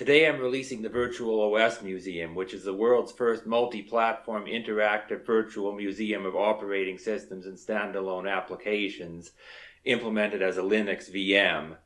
Today I'm releasing the Virtual OS Museum, which is the world's first multi-platform interactive virtual museum of operating systems and standalone applications implemented as a Linux VM.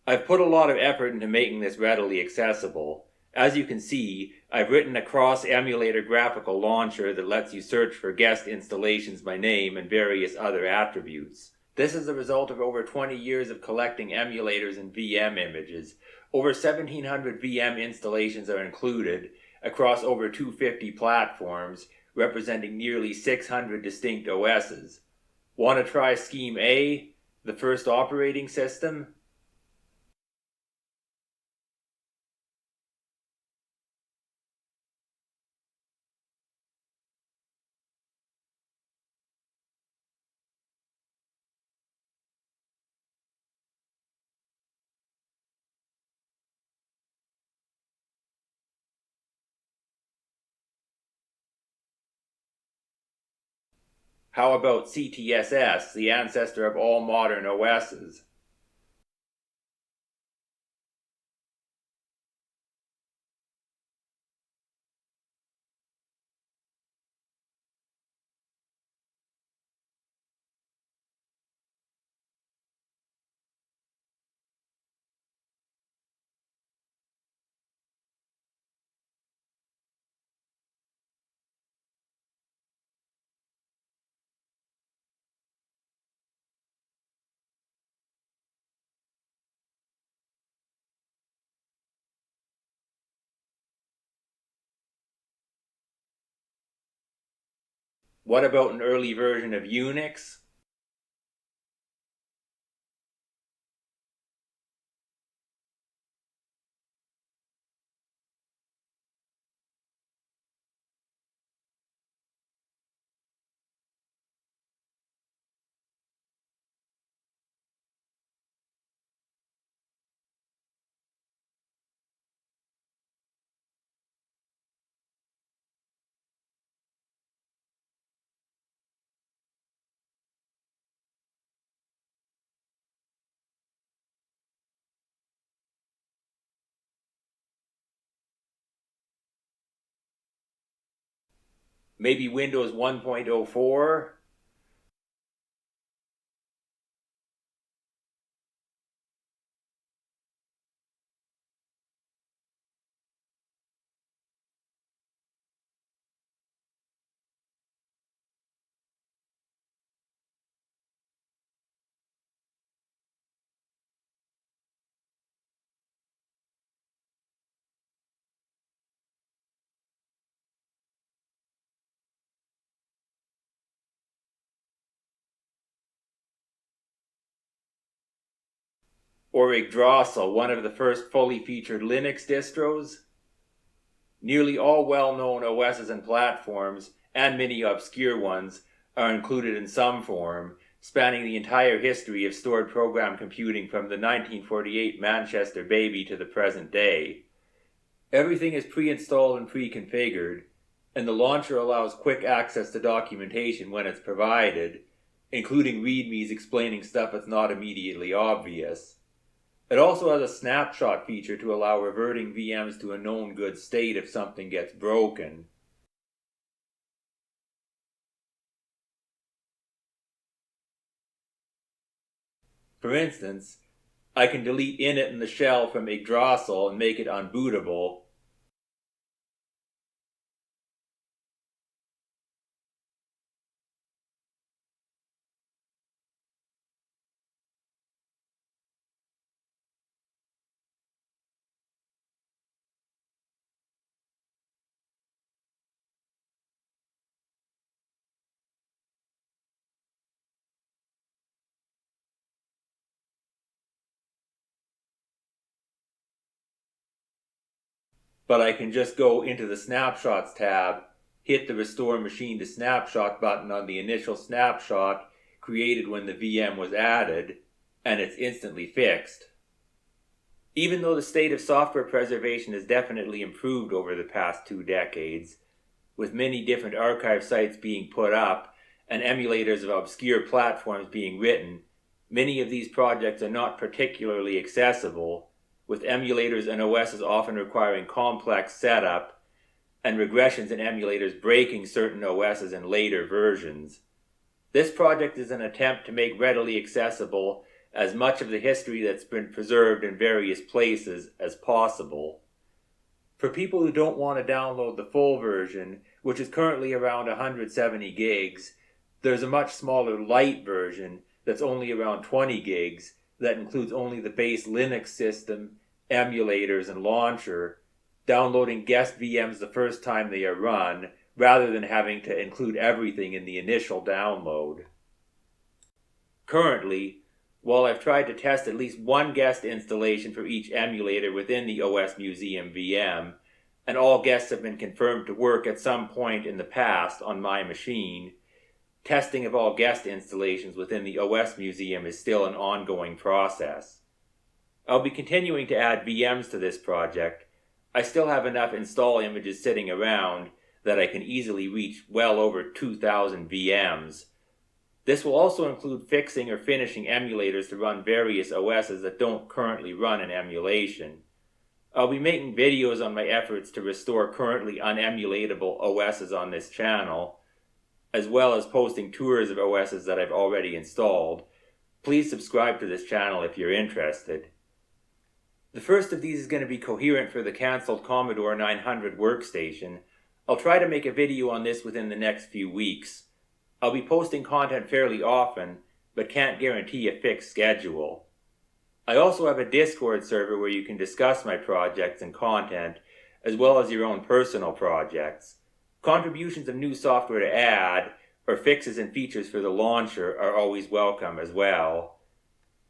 I've put a lot of effort into making this readily accessible. As you can see, I've written a cross-emulator graphical launcher that lets you search for guest installations by name and various other attributes. This is the result of over 20 years of collecting emulators and VM images. Over 1,700 VM installations are included across over 250 platforms, representing nearly 600 distinct OSes. Want to try Scheme A, the first operating system? How about CTSS, the ancestor of all modern OSes? What about an early version of Unix? Maybe Windows 1.04? Or Yggdrasil, one of the first fully featured Linux distros? Nearly all well-known OSes and platforms, and many obscure ones, are included in some form, spanning the entire history of stored program computing from the 1948 Manchester baby to the present day. Everything is pre-installed and pre-configured, and the launcher allows quick access to documentation when it's provided, including readmes explaining stuff that's not immediately obvious. It also has a snapshot feature to allow reverting VMs to a known good state if something gets broken. For instance, I can delete init and the shell from Yggdrasil and make it unbootable. But I can just go into the Snapshots tab, hit the Restore Machine to Snapshot button on the initial snapshot created when the VM was added, and it's instantly fixed. Even though the state of software preservation has definitely improved over the past 2 decades, with many different archive sites being put up and emulators of obscure platforms being written, many of these projects are not particularly accessible, with emulators and OSes often requiring complex setup and regressions in emulators breaking certain OSes in later versions. This project is an attempt to make readily accessible as much of the history that's been preserved in various places as possible. For people who don't want to download the full version, which is currently around 170 gigs, there's a much smaller light version that's only around 20 gigs that includes only the base Linux system, emulators, and launcher, downloading guest VMs the first time they are run, rather than having to include everything in the initial download. Currently, while I've tried to test at least one guest installation for each emulator within the OS Museum VM, and all guests have been confirmed to work at some point in the past on my machine, testing of all guest installations within the OS Museum is still an ongoing process. I'll be continuing to add VMs to this project. I still have enough install images sitting around that I can easily reach well over 2,000 VMs. This will also include fixing or finishing emulators to run various OSes that don't currently run in emulation. I'll be making videos on my efforts to restore currently unemulatable OSes on this channel, as well as posting tours of OSes that I've already installed. Please subscribe to this channel if you're interested. The first of these is going to be coherent for the cancelled Commodore 900 workstation. I'll try to make a video on this within the next few weeks. I'll be posting content fairly often, but can't guarantee a fixed schedule. I also have a Discord server where you can discuss my projects and content, as well as your own personal projects. Contributions of new software to add, or fixes and features for the launcher are always welcome as well.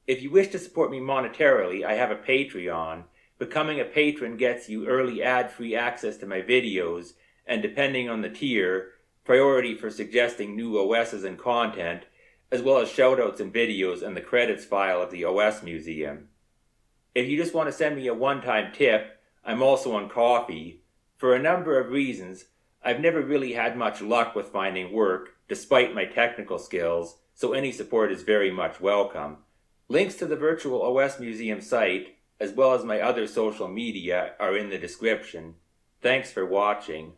If you wish to support me monetarily, I have a Patreon. Becoming a patron gets you early ad-free access to my videos, and depending on the tier, priority for suggesting new OSes and content, as well as shoutouts and videos and the credits file of the OS Museum. If you just want to send me a one-time tip, I'm also on Ko-fi. For a number of reasons, I've never really had much luck with finding work, despite my technical skills, so any support is very much welcome. Links to the virtual OS Museum site, as well as my other social media, are in the description. Thanks for watching.